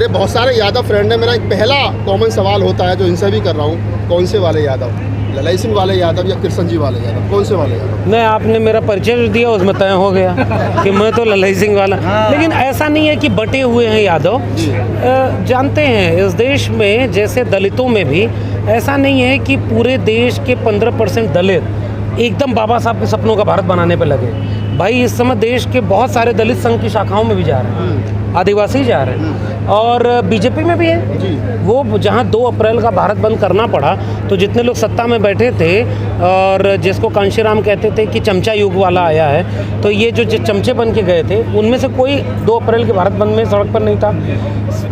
मेरे बहुत सारे यादव फ्रेंड हैं। मेरा एक पहला कॉमन सवाल होता है जो इनसे भी कर रहा हूँ, कौन से वाले यादव, ललाई सिंह वाले यादव या कृष्ण जी वाले यादव, कौन से वाले यादव? नहीं, आपने मेरा परिचय जो दिया उसमें तय हो गया कि मैं तो ललाई सिंह वाला। लेकिन ऐसा नहीं है कि बटे हुए हैं यादव। जानते हैं इस देश में जैसे दलितों में भी ऐसा नहीं है कि पूरे देश के 15% दलित एकदम बाबा साहब के सपनों का भारत बनाने पे लगे। भाई इस समय देश के बहुत सारे दलित संघ की शाखाओं में भी जा रहे हैं, आदिवासी जा रहे हैं, और बीजेपी में भी है। वो जहाँ 2 अप्रैल का भारत बंद करना पड़ा तो जितने लोग सत्ता में बैठे थे और जिसको कांशीराम कहते थे कि चमचा युग वाला आया है, तो ये जो चमचे बन के गए थे उनमें से कोई 2 अप्रैल के भारत बंद में सड़क पर नहीं था।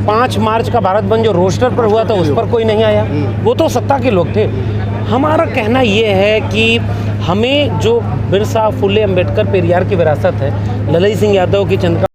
5 मार्च का भारत बंद जो रोस्टर पर हुआ था उस पर कोई नहीं आया, वो तो सत्ता के लोग थे। हमारा कहना ये है कि हमें जो बिरसा, फुले, अम्बेडकर, पेरियार की विरासत है, ललाई सिंह यादव की चंद्रिका,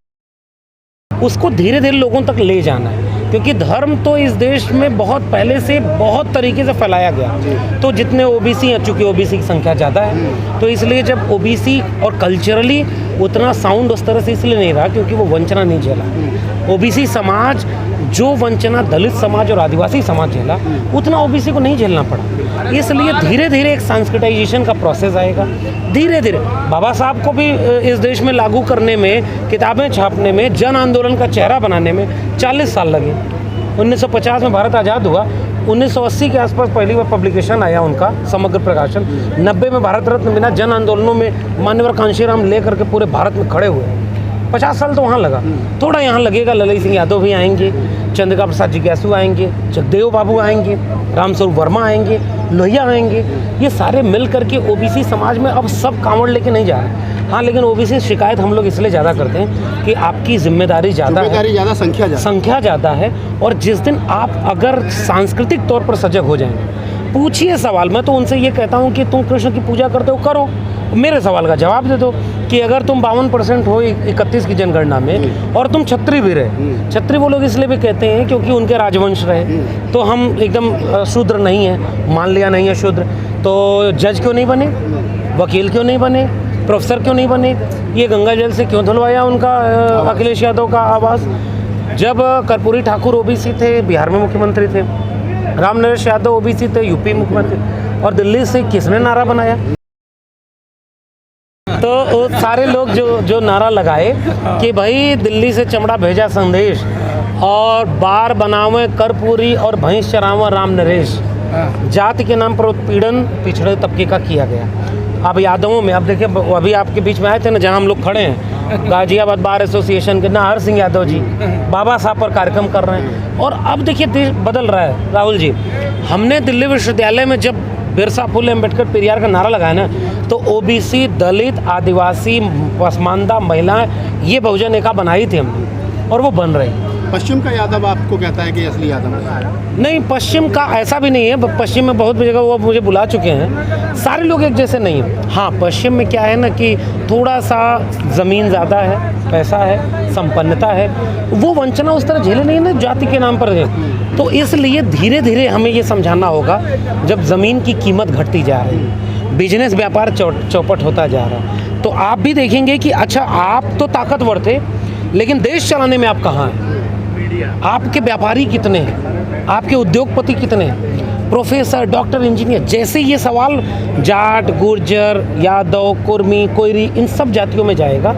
उसको धीरे धीरे लोगों तक ले जाना है। क्योंकि धर्म तो इस देश में बहुत पहले से बहुत तरीके से फैलाया गया। तो जितने ओबीसी हैं, चूँकि ओबीसी की संख्या ज़्यादा है, तो इसलिए जब ओबीसी और कल्चरली उतना साउंड उस तरह से इसलिए नहीं रहा क्योंकि वो वंचना नहीं झेला। ओबीसी समाज जो वंचना दलित समाज और आदिवासी समाज झेला, उतना ओबीसी को नहीं झेलना पड़ा। इसलिए धीरे धीरे एक सांस्कृतिजाइजेशन का प्रोसेस आएगा। धीरे धीरे बाबा साहब को भी इस देश में लागू करने में, किताबें छापने में, जन आंदोलन का चेहरा बनाने में 40 साल लगे। 1950 में भारत आज़ाद हुआ, 1980 के आसपास पहली बार पब्लिकेशन आया उनका, समग्र प्रकाशन। 90 में भारत रत्न बिना जन आंदोलनों में मान्यवर कांशीराम लेकर के पूरे भारत में खड़े हुए। 50 साल तो वहाँ लगा, थोड़ा यहाँ लगेगा। ललाई सिंह यादव भी आएंगे, चंद्रिका प्रसाद जिज्ञासु आएंगे, जगदेव बाबू आएंगे, रामस्वरूप वर्मा आएंगे, लोहिया आएंगे। ये सारे मिल करके ओबीसी समाज में अब सब कांवड़ लेके नहीं जा रहे। हाँ, लेकिन ओबीसी शिकायत हम लोग इसलिए ज़्यादा करते हैं कि आपकी जिम्मेदारी ज़्यादा है, संख्या ज़्यादा है। और जिस दिन आप अगर सांस्कृतिक तौर पर सजग हो जाएंगे, पूछिए सवाल। मैं तो उनसे ये कहता हूँ कि तुम कृष्ण की पूजा करते हो, करो, मेरे सवाल का जवाब दे दो कि अगर तुम 52% हो 31 की जनगणना में और तुम छत्री भी रहे, छत्री वो लोग इसलिए भी कहते हैं क्योंकि उनके राजवंश रहे, तो हम एकदम शूद्र नहीं हैं, मान लिया नहीं है शूद्र, तो जज क्यों नहीं बने, वकील क्यों नहीं बने, प्रोफेसर क्यों नहीं बने, ये गंगा जल से क्यों धुलवाया उनका अखिलेश यादव का आवास। जब कर्पूरी ठाकुर ओबीसी थे, बिहार में मुख्यमंत्री थे, राम नरेश यादव ओबीसी थे, यूपी मुख्यमंत्री, और दिल्ली से किसने नारा बनाया? तो सारे लोग जो नारा लगाए कि भाई दिल्ली से चमड़ा भेजा संदेश और बार बनावे कर्पूरी और भैंस चरावा राम नरेश, जाति के नाम पर उत्पीड़न पिछड़े तबके का किया गया। अब यादवों में, अब देखिए अभी आपके बीच में आए थे ना जहां हम लोग खड़े हैं, गाजियाबाद बार एसोसिएशन के नाहर सिंह यादव जी बाबा साहब पर कार्यक्रम कर रहे हैं। और अब देखिए देश बदल रहा है। राहुल जी, हमने दिल्ली विश्वविद्यालय में जब बिरसा, फुले, अम्बेडकर, पेरियार का नारा लगाया ना, तो ओबीसी, दलित, आदिवासी, पसमानदा, महिलाएं, ये बहुजन एका बनाई थी हमने, और वो बन रही। पश्चिम का यादव आपको कहता है कि असली यादव है? नहीं, पश्चिम का ऐसा भी नहीं है। पश्चिम में बहुत जगह वो मुझे बुला चुके हैं, सारे लोग एक जैसे नहीं हैं। हाँ, पश्चिम में क्या है ना कि थोड़ा सा ज़मीन ज़्यादा है, पैसा है, संपन्नता है, वो वंचना उस तरह झेले नहीं ना जाति के नाम पर है। तो इसलिए धीरे धीरे हमें ये समझाना होगा, जब ज़मीन की कीमत घटती जा रही है, बिजनेस व्यापार चौपट होता जा रहा है, तो आप भी देखेंगे कि अच्छा आप तो ताकतवर थे, लेकिन देश चलाने में आप कहाँ हैं? आपके व्यापारी कितने हैं, आपके उद्योगपति कितने हैं, प्रोफेसर, डॉक्टर, इंजीनियर? जैसे ये सवाल जाट, गुर्जर, यादव, कुर्मी, कोयरी, इन सब जातियों में जाएगा,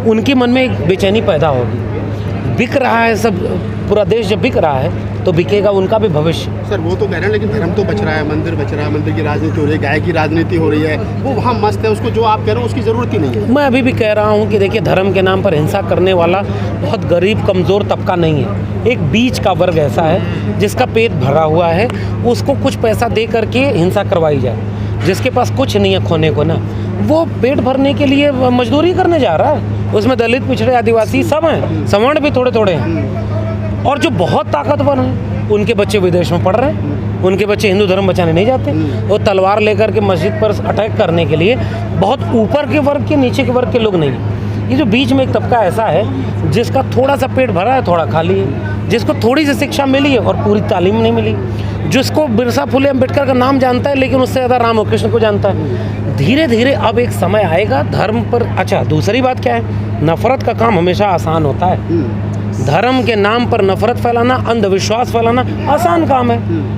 उनके मन में एक बेचैनी पैदा होगी। बिक रहा है सब, पूरा देश जब बिक रहा है तो बिकेगा उनका भी भविष्य। सर वो तो कह रहे हैं, लेकिन धर्म तो बच रहा है, मंदिर बच रहा है, मंदिर की राजनीति हो रही है, गाय की राजनीति हो रही है, वो वहाँ मस्त है, उसको जो आप कह रहे हो उसकी ज़रूरत ही नहीं है। मैं अभी भी कह रहा हूँ कि देखिए, धर्म के नाम पर हिंसा करने वाला बहुत गरीब कमज़ोर तबका नहीं है। एक बीच का वर्ग ऐसा है जिसका पेट भरा हुआ है, उसको कुछ पैसा दे करके हिंसा करवाई जाए। जिसके पास कुछ नहीं है खोने को ना, वो पेट भरने के लिए मजदूरी करने जा रहा है। उसमें दलित, पिछड़े, आदिवासी सब हैं, सवर्ण भी थोड़े थोड़े हैं। और जो बहुत ताकतवर हैं, उनके बच्चे विदेश में पढ़ रहे हैं, उनके बच्चे हिंदू धर्म बचाने नहीं जाते। वो तलवार लेकर के मस्जिद पर अटैक करने के लिए बहुत ऊपर के वर्ग के, नीचे के वर्ग के लोग नहीं हैं। ये जो बीच में एक तबका ऐसा है जिसका थोड़ा सा पेट भरा है, थोड़ा खाली है, जिसको थोड़ी सी शिक्षा मिली है और पूरी तालीम नहीं मिली, जिसको बिरसा, फुले, अम्बेडकर का नाम जानता है लेकिन उससे ज़्यादा राम और कृष्ण को जानता है। धीरे धीरे अब एक समय आएगा धर्म पर। अच्छा, दूसरी बात क्या है, नफरत का काम हमेशा आसान होता है। धर्म के नाम पर नफरत फैलाना, अंधविश्वास फैलाना आसान काम है।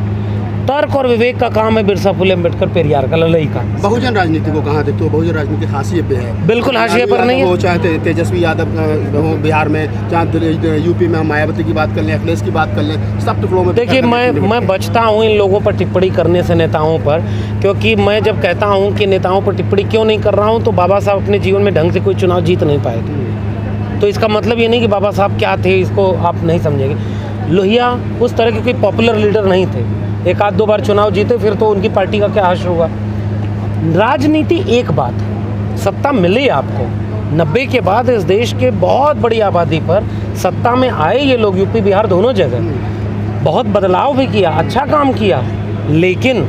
तर्क और विवेक का काम है बिरसा फुले अम्बेडकर पेरियार का, ललई का। बहुजन राजनीति को कहाँ देखते हो? बहुजन राजनीति हाशिए पे है, बिल्कुल हाशिए पर नहीं है। वो चाहे तेजस्वी यादव हो बिहार में, चाहे यूपी में हम मायावती की बात कर लें, अखिलेश की बात कर लें, सब टुकड़ों में। देखिए, मैं बचता हूँ इन लोगों पर टिप्पणी करने से, नेताओं पर, क्योंकि मैं जब कहता हूँ कि नेताओं पर टिप्पणी क्यों नहीं कर रहा हूँ, तो बाबा साहब अपने जीवन में ढंग से कोई चुनाव जीत नहीं पाए थे। तो इसका मतलब ये नहीं कि बाबा साहब क्या थे, इसको आप नहीं समझेंगे। लोहिया उस तरह के कोई पॉपुलर लीडर नहीं थे, एक आध दो बार चुनाव जीते, फिर तो उनकी पार्टी का क्या हश्र होगा। राजनीति एक बात है, सत्ता मिले आपको। 90 के बाद इस देश के बहुत बड़ी आबादी पर सत्ता में आए ये लोग, यूपी बिहार दोनों जगह, बहुत बदलाव भी किया, अच्छा काम किया, लेकिन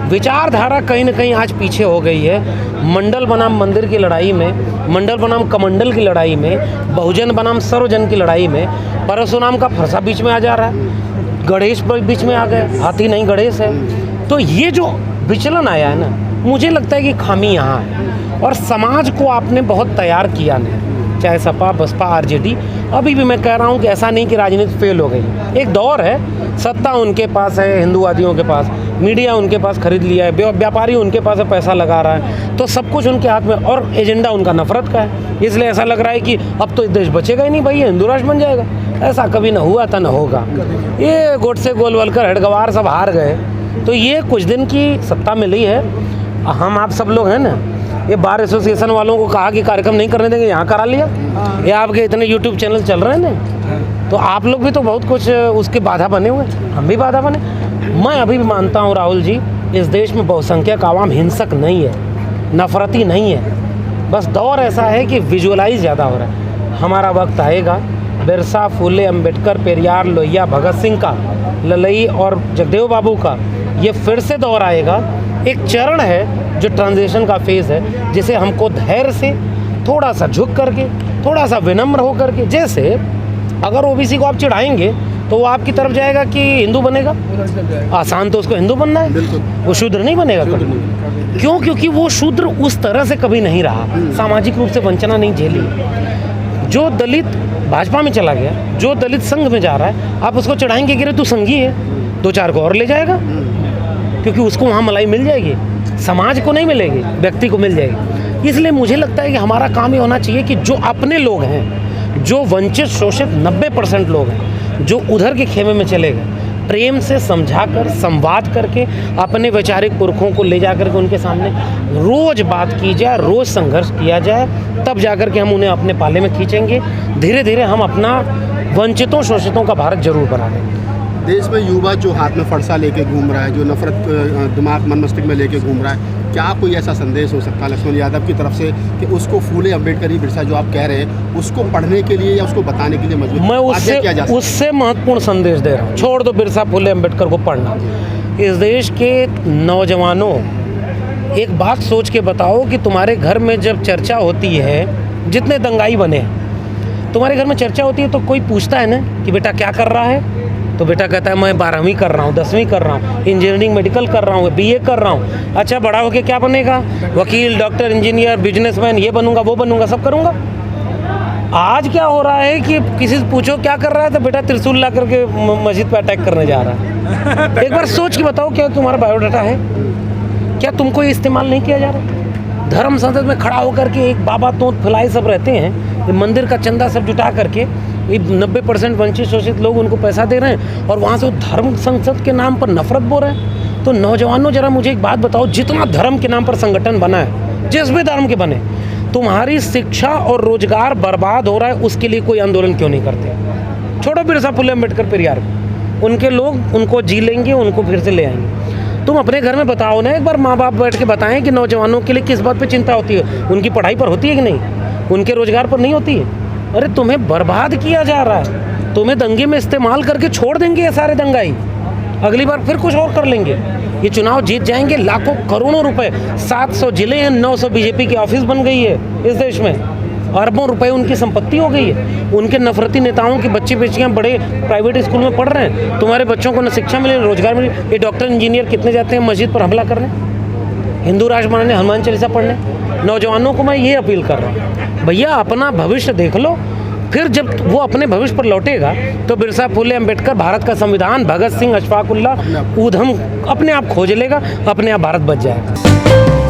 विचारधारा कहीं ना कहीं आज पीछे हो गई है। मंडल बनाम मंदिर की लड़ाई में, मंडल बनाम कमंडल की लड़ाई में, बहुजन बनाम सर्वजन की लड़ाई में परशुराम का फरसा बीच में आ जा रहा है, गणेश बीच में आ गए, हाथी नहीं गणेश है। तो ये जो विचलन आया है ना, मुझे लगता है कि खामी यहाँ है, और समाज को आपने बहुत तैयार किया नहीं, चाहे सपा बसपा आरजेडी। अभी भी मैं कह रहा हूँ कि ऐसा नहीं कि राजनीति फेल हो गई। एक दौर है, सत्ता उनके पास है, हिंदुवादियों के पास, मीडिया उनके पास खरीद लिया है, व्यापारी उनके पास पैसा लगा रहा है, तो सब कुछ उनके हाथ में, और एजेंडा उनका नफरत का है। इसलिए ऐसा लग रहा है कि अब तो देश बचेगा ही नहीं भाई, ये हिंदू राष्ट्र बन जाएगा। ऐसा कभी ना हुआ था, ना होगा। ये गोडसे गोलवलकर हेडगवार सब हार गए, तो ये कुछ दिन की सत्ता मिली है। हम आप सब लोग हैं ना, ये बार एसोसिएशन वालों को कहा कि कार्यक्रम नहीं करने देंगे, यहाँ करा लिया। ये आपके इतने यूट्यूब चैनल चल रहे हैं ना, तो आप लोग भी तो बहुत कुछ उसके बाधा बने हुए, हम भी बाधा बने। मैं अभी भी मानता हूँ राहुल जी, इस देश में बहुसंख्यक आवाम हिंसक नहीं है, नफरती नहीं है, बस दौर ऐसा है कि विजुअलाइज ज़्यादा हो रहा है। हमारा वक्त आएगा, बिरसा फुले अम्बेडकर पेरियार लोहिया भगत सिंह का, ललई और जगदेव बाबू का ये फिर से दौर आएगा। एक चरण है जो ट्रांजिशन का फेज़ है, जिसे हमको धैर्य से थोड़ा सा झुक करके, थोड़ा सा विनम्र हो करके, जैसे अगर ओबीसी को आप चिढ़ाएंगे तो वो आपकी तरफ जाएगा कि हिंदू बनेगा, आसान तो उसको हिंदू बनना है, वो शूद्र नहीं बनेगा कभी। क्यों? क्योंकि वो शूद्र उस तरह से कभी नहीं रहा, सामाजिक रूप से वंचना नहीं झेली। जो दलित भाजपा में चला गया, जो दलित संघ में जा रहा है, आप उसको चढ़ाएंगे कि रे तू संघी है, दो चार को और ले जाएगा, क्योंकि उसको वहाँ मलाई मिल जाएगी, समाज को नहीं मिलेगी, व्यक्ति को मिल जाएगी। इसलिए मुझे लगता है कि हमारा काम ये होना चाहिए कि जो अपने लोग हैं, जो वंचित शोषित 90% लोग हैं, जो उधर के खेमे में चले गए, प्रेम से समझाकर, संवाद करके, अपने वैचारिक पुरखों को ले जाकर के उनके सामने रोज़ बात की जाए, रोज़ संघर्ष किया जाए, तब जाकर के हम उन्हें अपने पाले में खींचेंगे। धीरे धीरे हम अपना वंचितों शोषितों का भारत जरूर बना लेंगे। देश में युवा जो हाथ में फरसा लेके घूम रहा है, जो नफरत दिमाग मन मस्तिष्क में लेके घूम रहा है, क्या कोई ऐसा संदेश हो सकता है लक्ष्मण यादव की तरफ से कि उसको फूले अम्बेडकर बिरसा जो आप कह रहे हैं, उसको पढ़ने के लिए या उसको बताने के लिए मजबूर? मैं उससे महत्वपूर्ण संदेश दे रहा हूँ। छोड़ दो बिरसा फुले अम्बेडकर को पढ़ना, इस देश के नौजवानों, एक बात सोच के बताओ कि तुम्हारे घर में जब चर्चा होती है, जितने दंगाई बने हैं, तुम्हारे घर में चर्चा होती है तो कोई पूछता है ना कि बेटा क्या कर रहा है, तो बेटा कहता है मैं 12वीं कर रहा हूँ, 10वीं कर रहा हूँ, इंजीनियरिंग मेडिकल कर रहा हूँ, BA कर रहा हूँ। अच्छा, बड़ा होके क्या बनेगा? वकील, डॉक्टर, इंजीनियर, बिजनेसमैन, ये बनूंगा, वो बनूंगा, सब करूंगा। आज क्या हो रहा है कि किसी से पूछो क्या कर रहा है, तो बेटा त्रिशूल ला करके मस्जिद पर अटैक करने जा रहा है। एक बार सोच के बताओ, क्या तुम्हारा बायोडाटा है? क्या तुमको ये इस्तेमाल नहीं किया जा रहा? धर्म संसद में खड़ा होकर के एक बाबा तोंत फैलाए सब रहते हैं, मंदिर का चंदा सब जुटा करके 90% वंचित शोषित लोग उनको पैसा दे रहे हैं, और वहाँ से वो धर्म संसद के नाम पर नफरत बोल रहे हैं। तो नौजवानों, जरा मुझे एक बात बताओ, जितना धर्म के नाम पर संगठन बना है, जिस भी धर्म के बने, तुम्हारी शिक्षा और रोजगार बर्बाद हो रहा है, उसके लिए कोई आंदोलन क्यों नहीं करते? छोड़ो बिरसा फुले अम्बेडकर पेरियार, उनके लोग उनको जी लेंगे, उनको फिर से ले आएंगे। तुम अपने घर में बताओ ना, एक बार माँ बाप बैठ के बताएं कि नौजवानों के लिए किस बात पे चिंता होती है, उनकी पढ़ाई पर होती है कि नहीं, उनके रोजगार पर नहीं होती है। अरे तुम्हें बर्बाद किया जा रहा है, तुम्हें दंगे में इस्तेमाल करके छोड़ देंगे ये सारे दंगाई, अगली बार फिर कुछ और कर लेंगे। ये चुनाव जीत जाएंगे, लाखों करोड़ों रुपए, 700 जिले हैं, 900 बीजेपी की ऑफिस बन गई है इस देश में, अरबों रुपए उनकी संपत्ति हो गई है। उनके नफरती नेताओं के बच्चे बच्चियाँ बड़े प्राइवेट स्कूल में पढ़ रहे हैं, तुम्हारे बच्चों को न शिक्षा मिले, रोजगार मिले। ये डॉक्टर इंजीनियर कितने जाते हैं मस्जिद पर हमला करने, हिंदू राष्ट्र बनाने, हनुमान चालीसा पढ़ने? नौजवानों को मैं ये अपील कर रहा हूँ, भैया अपना भविष्य देख लो, फिर जब वो अपने भविष्य पर लौटेगा तो बिरसा फुले अम्बेडकर भारत का संविधान, भगत सिंह, अशफाकुल्ला, ऊधम अपने आप खोज लेगा, अपने आप भारत बच जाएगा।